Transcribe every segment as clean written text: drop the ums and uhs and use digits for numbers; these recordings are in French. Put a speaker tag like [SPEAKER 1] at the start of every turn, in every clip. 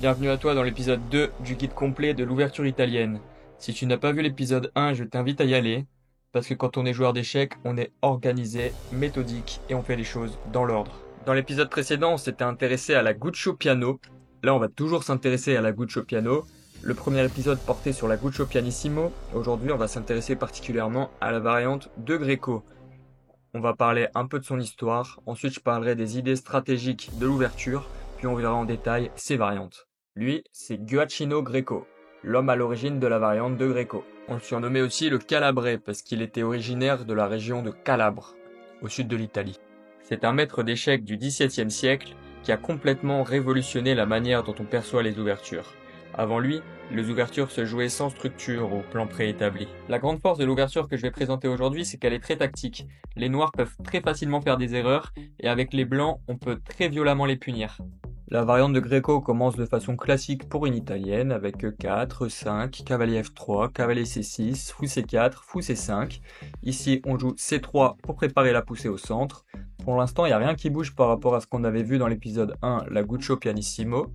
[SPEAKER 1] Bienvenue à toi dans l'épisode 2 du guide complet de l'ouverture italienne. Si tu n'as pas vu l'épisode 1, je t'invite à y aller, parce que quand on est joueur d'échecs, on est organisé, méthodique et on fait les choses dans l'ordre. Dans l'épisode précédent, on s'était intéressé à la Guccio Piano. Là, on va toujours s'intéresser à la Guccio Piano. Le premier épisode portait sur la Guccio Pianissimo. Aujourd'hui, on va s'intéresser particulièrement à la variante de Greco. On va parler un peu de son histoire, ensuite je parlerai des idées stratégiques de l'ouverture, puis on verra en détail ses variantes. Lui, c'est Gioacchino Greco, l'homme à l'origine de la variante de Greco. On le surnommait aussi le Calabré parce qu'il était originaire de la région de Calabre, au sud de l'Italie. C'est un maître d'échecs du XVIIe siècle qui a complètement révolutionné la manière dont on perçoit les ouvertures. Avant lui, les ouvertures se jouaient sans structure ou plan préétabli. La grande force de l'ouverture que je vais présenter aujourd'hui, c'est qu'elle est très tactique. Les noirs peuvent très facilement faire des erreurs, et avec les blancs, on peut très violemment les punir. La variante de Greco commence de façon classique pour une italienne, avec E4, E5, cavalier F3, cavalier C6, fou C4, fou C5. Ici, on joue C3 pour préparer la poussée au centre. Pour l'instant, il n'y a rien qui bouge par rapport à ce qu'on avait vu dans l'épisode 1, la Guccio Pianissimo.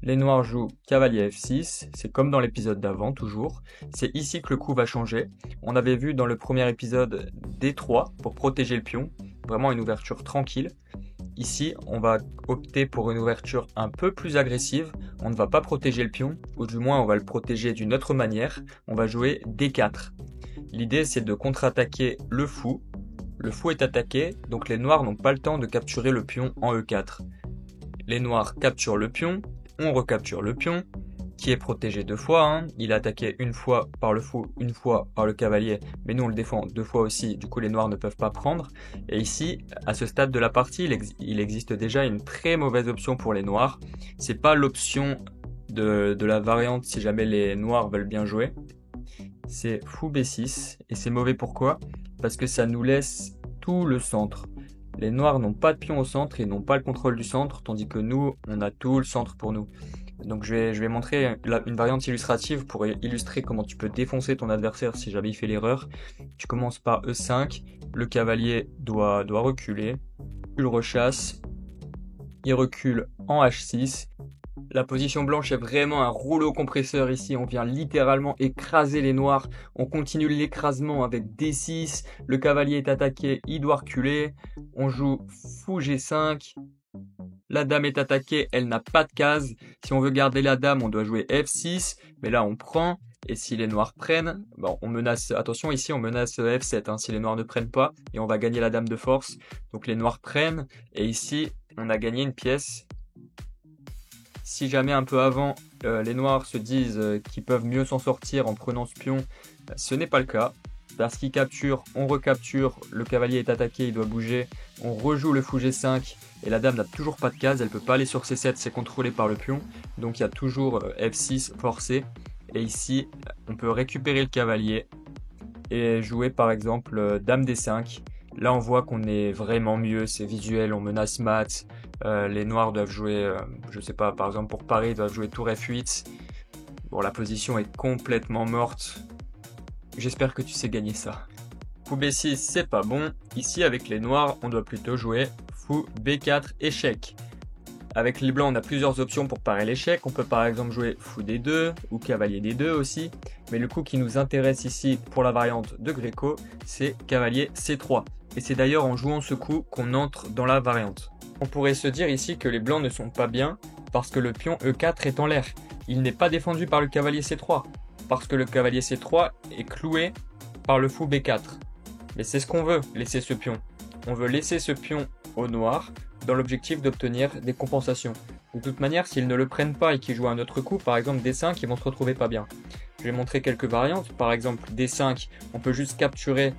[SPEAKER 1] Les noirs jouent cavalier F6, c'est comme dans l'épisode d'avant toujours. C'est ici que le coup va changer. On avait vu dans le premier épisode D3 pour protéger le pion, vraiment une ouverture tranquille. Ici, on va opter pour une ouverture un peu plus agressive. On ne va pas protéger le pion, ou du moins on va le protéger d'une autre manière. On va jouer D4. L'idée c'est de contre-attaquer le fou. Le fou est attaqué, donc les noirs n'ont pas le temps de capturer le pion en E4. Les noirs capturent le pion, on recapture le pion, qui est protégé deux fois. Il est attaqué une fois par le fou, une fois par le cavalier, mais nous on le défend deux fois aussi, du coup les noirs ne peuvent pas prendre. Et ici, à ce stade de la partie, il existe déjà une très mauvaise option pour les noirs. C'est pas l'option de la variante si jamais les noirs veulent bien jouer. C'est fou B6, et c'est mauvais pourquoi ? Parce que ça nous laisse tout le centre. Les noirs n'ont pas de pion au centre, ils n'ont pas le contrôle du centre, tandis que nous, on a tout le centre pour nous. Donc je vais montrer une variante illustrative pour illustrer comment tu peux défoncer ton adversaire si jamais il fait l'erreur. Tu commences par E5, le cavalier doit reculer, tu le rechasses, il recule en H6. La position blanche est vraiment un rouleau compresseur ici, on vient littéralement écraser les noirs, on continue l'écrasement avec D6, le cavalier est attaqué, il doit reculer, on joue fou G5, la dame est attaquée, elle n'a pas de case, si on veut garder la dame on doit jouer F6, mais là on prend, et si les noirs prennent, bon, on menace, attention ici on menace F7 si les noirs ne prennent pas, et on va gagner la dame de force, donc les noirs prennent, et ici on a gagné une pièce. Si jamais un peu avant, les noirs se disent qu'ils peuvent mieux s'en sortir en prenant ce pion, ce n'est pas le cas. Parce qu'ils capturent, on recapture, le cavalier est attaqué, il doit bouger, on rejoue le fou G5, et la dame n'a toujours pas de case, elle peut pas aller sur C7, c'est contrôlé par le pion, donc il y a toujours F6 forcé, et ici, on peut récupérer le cavalier, et jouer par exemple dame D5. Là on voit qu'on est vraiment mieux, c'est visuel, on menace mat, les noirs doivent jouer, je sais pas, par exemple pour Paris, ils doivent jouer tour F8. Bon, la position est complètement morte. J'espère que tu sais gagner ça. Fou B6, c'est pas bon. Ici, avec les noirs, on doit plutôt jouer fou B4, échec. Avec les blancs, on a plusieurs options pour parer l'échec. On peut par exemple jouer fou D2 ou cavalier D2 aussi. Mais le coup qui nous intéresse ici pour la variante de Greco, c'est cavalier C3. Et c'est d'ailleurs en jouant ce coup qu'on entre dans la variante. On pourrait se dire ici que les blancs ne sont pas bien parce que le pion E4 est en l'air. Il n'est pas défendu par le cavalier C3 parce que le cavalier C3 est cloué par le fou B4. Mais c'est ce qu'on veut, laisser ce pion. On veut laisser ce pion au noir dans l'objectif d'obtenir des compensations. De toute manière, s'ils ne le prennent pas et qu'ils jouent un autre coup, par exemple D5, ils vont se retrouver pas bien. Je vais montrer quelques variantes. Par exemple D5, on peut juste capturer,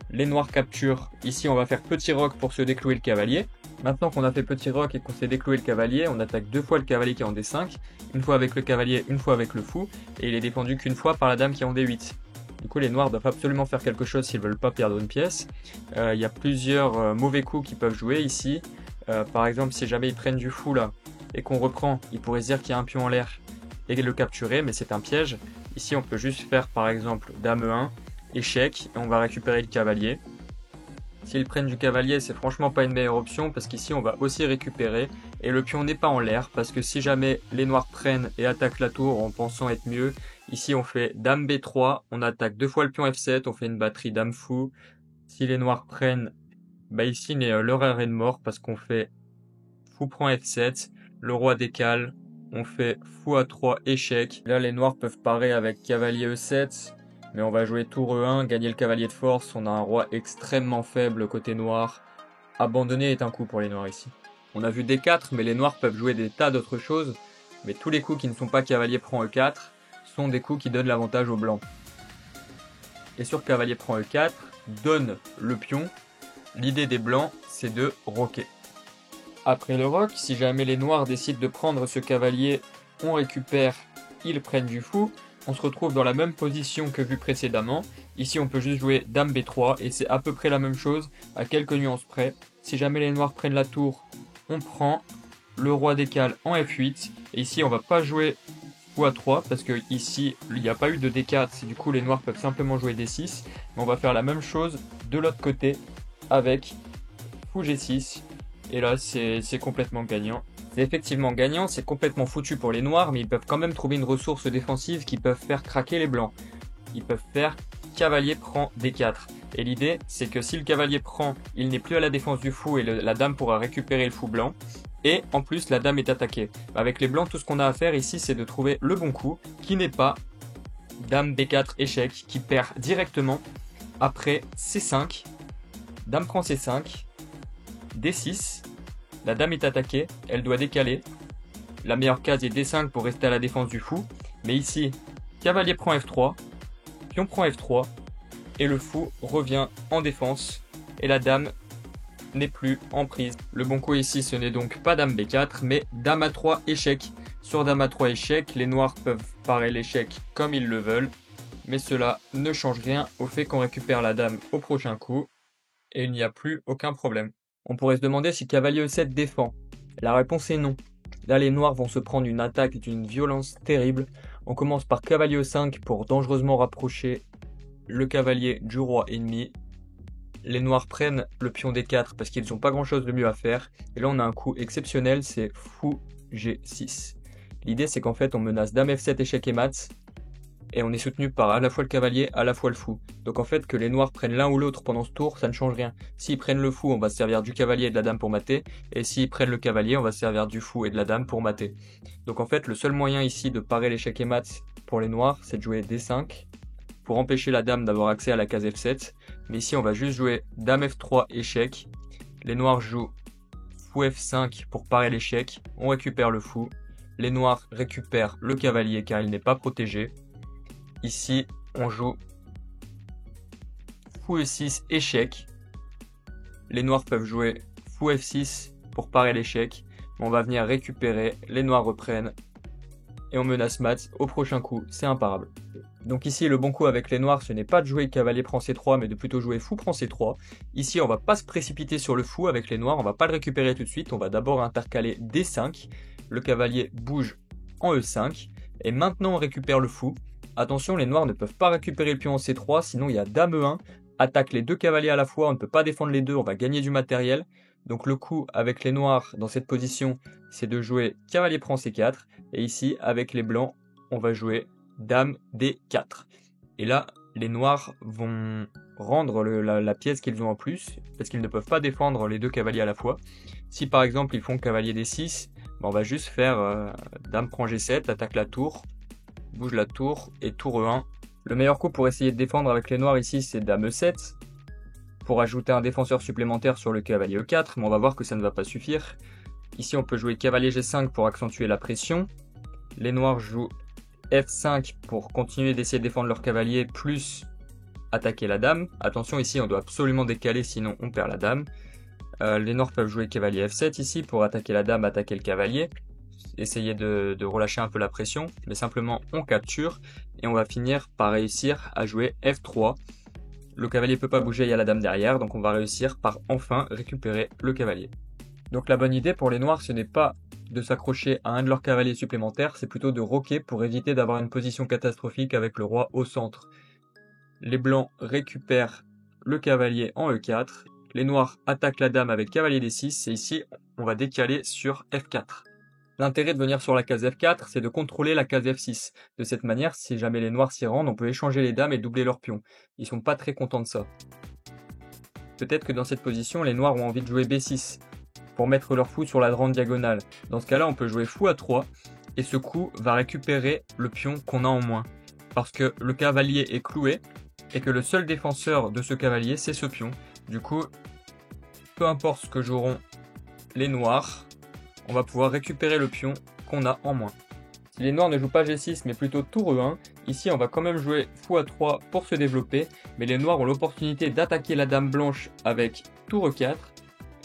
[SPEAKER 1] les noirs capturent. Ici, on va faire petit roc pour se déclouer le cavalier. Maintenant qu'on a fait petit roc et qu'on s'est décloué le cavalier, on attaque deux fois le cavalier qui est en D5, une fois avec le cavalier, une fois avec le fou, et il est défendu qu'une fois par la dame qui est en D8. Du coup, les noirs doivent absolument faire quelque chose s'ils veulent pas perdre une pièce. Il y a plusieurs mauvais coups qu'ils peuvent jouer ici. Par exemple, si jamais ils prennent du fou là, et qu'on reprend, ils pourraient se dire qu'il y a un pion en l'air et le capturer, mais c'est un piège. Ici, on peut juste faire par exemple dame E1, échec, et on va récupérer le cavalier. S'ils prennent du cavalier, c'est franchement pas une meilleure option parce qu'ici on va aussi récupérer Et le pion n'est pas en l'air, parce que si jamais les noirs prennent et attaquent la tour en pensant être mieux, ici on fait dame B3, on attaque 2 fois le pion F7, on fait une batterie dame fou. Si les noirs prennent, bah ici leur heure est de mort, parce qu'on fait fou prend F7, le roi décale, on fait fou A3 échec. Là les noirs peuvent parer avec cavalier E7, mais on va jouer tour E1, gagner le cavalier de force, on a un roi extrêmement faible côté noir. Abandonner est un coup pour les noirs ici. On a vu D4, mais les noirs peuvent jouer des tas d'autres choses, mais tous les coups qui ne sont pas cavalier prend E4 sont des coups qui donnent l'avantage aux blancs. Et sur cavalier prend E4, donne le pion, l'idée des blancs c'est de roquer. Après le roc, si jamais les noirs décident de prendre ce cavalier, on récupère, ils prennent du fou, on se retrouve dans la même position que vu précédemment. Ici on peut juste jouer dame B3 et c'est à peu près la même chose, à quelques nuances près. Si jamais les noirs prennent la tour, on prend, le roi décale en F8, et ici on va pas jouer fou A3 parce que ici il n'y a pas eu de D4, du coup les noirs peuvent simplement jouer D6, mais on va faire la même chose de l'autre côté avec fou G6. Et là, c'est complètement gagnant. C'est effectivement gagnant, c'est complètement foutu pour les noirs, mais ils peuvent quand même trouver une ressource défensive qui peuvent faire craquer les blancs. Ils peuvent faire cavalier prend D4. Et l'idée, c'est que si le cavalier prend, il n'est plus à la défense du fou et la dame pourra récupérer le fou blanc. Et en plus, la dame est attaquée. Avec les blancs, tout ce qu'on a à faire ici, c'est de trouver le bon coup, qui n'est pas dame B4 échec, qui perd directement après C5. Dame prend C5. D6, la dame est attaquée, elle doit décaler. La meilleure case est D5 pour rester à la défense du fou. Mais ici, cavalier prend F3, pion prend F3, et le fou revient en défense. Et la dame n'est plus en prise. Le bon coup ici, ce n'est donc pas dame B4, mais dame A3 échec. Sur dame A3 échec, les noirs peuvent parer l'échec comme ils le veulent. Mais cela ne change rien au fait qu'on récupère la dame au prochain coup. Et il n'y a plus aucun problème. On pourrait se demander si cavalier E7 défend. La réponse est non. Là, les noirs vont se prendre une attaque d'une violence terrible. On commence par cavalier E5 pour dangereusement rapprocher le cavalier du roi ennemi. Les noirs prennent le pion D4 parce qu'ils n'ont pas grand chose de mieux à faire. Et là, on a un coup exceptionnel, c'est fou G6. L'idée, c'est qu'en fait, on menace dame F7 échec et mat. Et on est soutenu par à la fois le cavalier, à la fois le fou. Donc en fait, que les noirs prennent l'un ou l'autre pendant ce tour, ça ne change rien. S'ils prennent le fou, on va se servir du cavalier et de la dame pour mater. Et s'ils prennent le cavalier, on va se servir du fou et de la dame pour mater. Donc en fait, le seul moyen ici de parer l'échec et mat pour les noirs, c'est de jouer D5 pour empêcher la dame d'avoir accès à la case F7. Mais ici, on va juste jouer dame F3 échec. Les noirs jouent fou F5 pour parer l'échec. On récupère le fou. Les noirs récupèrent le cavalier car il n'est pas protégé. Ici, on joue fou E6 échec. Les noirs peuvent jouer fou F6 pour parer l'échec. On va venir récupérer, les noirs reprennent et on menace mat. Au prochain coup, c'est imparable. Donc ici, le bon coup avec les noirs, ce n'est pas de jouer cavalier prend C3, mais de plutôt jouer fou prend C3. Ici, on va pas se précipiter sur le fou avec les noirs, on va pas le récupérer tout de suite, on va d'abord intercaler D5. Le cavalier bouge en E5 et maintenant on récupère le fou. Attention, les noirs ne peuvent pas récupérer le pion en C3, sinon il y a dame E1, attaque les deux cavaliers à la fois, on ne peut pas défendre les deux, on va gagner du matériel. Donc le coup avec les noirs dans cette position, c'est de jouer cavalier prend C4, et ici avec les blancs, on va jouer dame D4. Et là, les noirs vont rendre la pièce qu'ils ont en plus, parce qu'ils ne peuvent pas défendre les deux cavaliers à la fois. Si par exemple ils font cavalier D6, on va juste faire dame prend G7, attaque la tour, bouge la tour et tour E1. Le meilleur coup pour essayer de défendre avec les noirs ici, c'est dame E7, pour ajouter un défenseur supplémentaire sur le cavalier E4, mais on va voir que ça ne va pas suffire. Ici on peut jouer cavalier G5 pour accentuer la pression. Les noirs jouent F5 pour continuer d'essayer de défendre leur cavalier, plus attaquer la dame. Attention, ici on doit absolument décaler, sinon on perd la dame. Les noirs peuvent jouer cavalier F7 ici pour attaquer la dame, attaquer le cavalier. Essayer de relâcher un peu la pression, mais simplement on capture et on va finir par réussir à jouer F3. Le cavalier peut pas bouger, il y a la dame derrière, donc on va réussir par enfin récupérer le cavalier. Donc la bonne idée pour les noirs, ce n'est pas de s'accrocher à un de leurs cavaliers supplémentaires, c'est plutôt de roquer pour éviter d'avoir une position catastrophique avec le roi au centre. Les blancs récupèrent le cavalier en E4, les noirs attaquent la dame avec cavalier D6 et ici on va décaler sur F4. L'intérêt de venir sur la case F4, c'est de contrôler la case F6. De cette manière, si jamais les noirs s'y rendent, on peut échanger les dames et doubler leurs pions. Ils sont pas très contents de ça. Peut-être que dans cette position, les noirs ont envie de jouer B6 pour mettre leur fou sur la grande diagonale. Dans ce cas-là, on peut jouer fou à 3 et ce coup va récupérer le pion qu'on a en moins. Parce que le cavalier est cloué et que le seul défenseur de ce cavalier, c'est ce pion. Du coup, peu importe ce que joueront les noirs, on va pouvoir récupérer le pion qu'on a en moins. Si les noirs ne jouent pas G6 mais plutôt tour E1, ici on va quand même jouer fou A3 pour se développer, mais les noirs ont l'opportunité d'attaquer la dame blanche avec tour E4.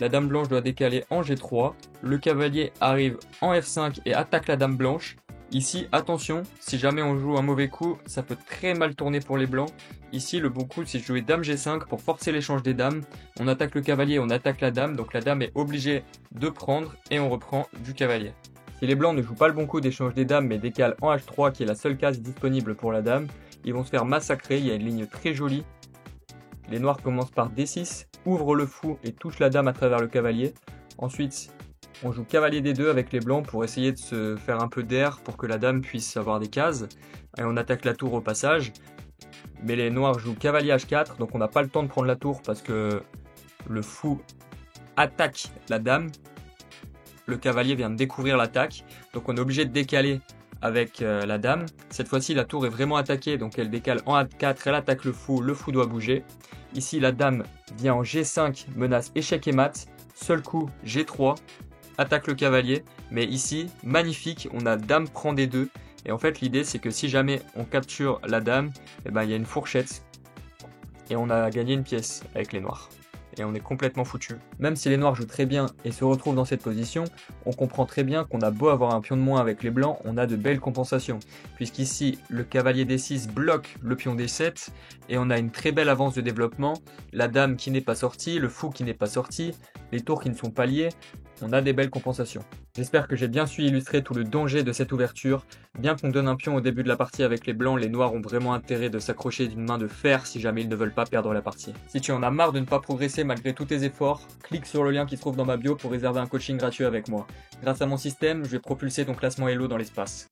[SPEAKER 1] La dame blanche doit décaler en G3, le cavalier arrive en F5 et attaque la dame blanche. Ici, attention, si jamais on joue un mauvais coup, ça peut très mal tourner pour les blancs. Ici, le bon coup, c'est de jouer dame G5 pour forcer l'échange des dames. On attaque le cavalier, on attaque la dame, donc la dame est obligée de prendre et on reprend du cavalier. Si les blancs ne jouent pas le bon coup d'échange des dames mais décalent en H3 qui est la seule case disponible pour la dame, ils vont se faire massacrer, il y a une ligne très jolie. Les noirs commencent par D6, ouvrent le fou et touchent la dame à travers le cavalier. Ensuite, on joue cavalier D2 avec les blancs pour essayer de se faire un peu d'air pour que la dame puisse avoir des cases. Et on attaque la tour au passage. Mais les noirs jouent cavalier H4, donc on n'a pas le temps de prendre la tour parce que le fou attaque la dame. Le cavalier vient de découvrir l'attaque, donc on est obligé de décaler avec la dame. Cette fois-ci, la tour est vraiment attaquée, donc elle décale en A4, elle attaque le fou doit bouger. Ici, la dame vient en G5, menace échec et mat. Seul coup, G3, attaque le cavalier. Mais ici, magnifique, on a dame prend D2. Et en fait, l'idée, c'est que si jamais on capture la dame, eh ben, il y a une fourchette. Et on a gagné une pièce avec les noirs. Et on est complètement foutu. Même si les noirs jouent très bien et se retrouvent dans cette position, on comprend très bien qu'on a beau avoir un pion de moins avec les blancs, on a de belles compensations. Puisqu'ici, le cavalier D6 bloque le pion D7 et on a une très belle avance de développement. La dame qui n'est pas sortie, le fou qui n'est pas sorti, les tours qui ne sont pas liés, on a des belles compensations. J'espère que j'ai bien su illustrer tout le danger de cette ouverture. Bien qu'on donne un pion au début de la partie avec les blancs, les noirs ont vraiment intérêt de s'accrocher d'une main de fer si jamais ils ne veulent pas perdre la partie. Si tu en as marre de ne pas progresser malgré tous tes efforts, clique sur le lien qui se trouve dans ma bio pour réserver un coaching gratuit avec moi. Grâce à mon système, je vais propulser ton classement Elo dans l'espace.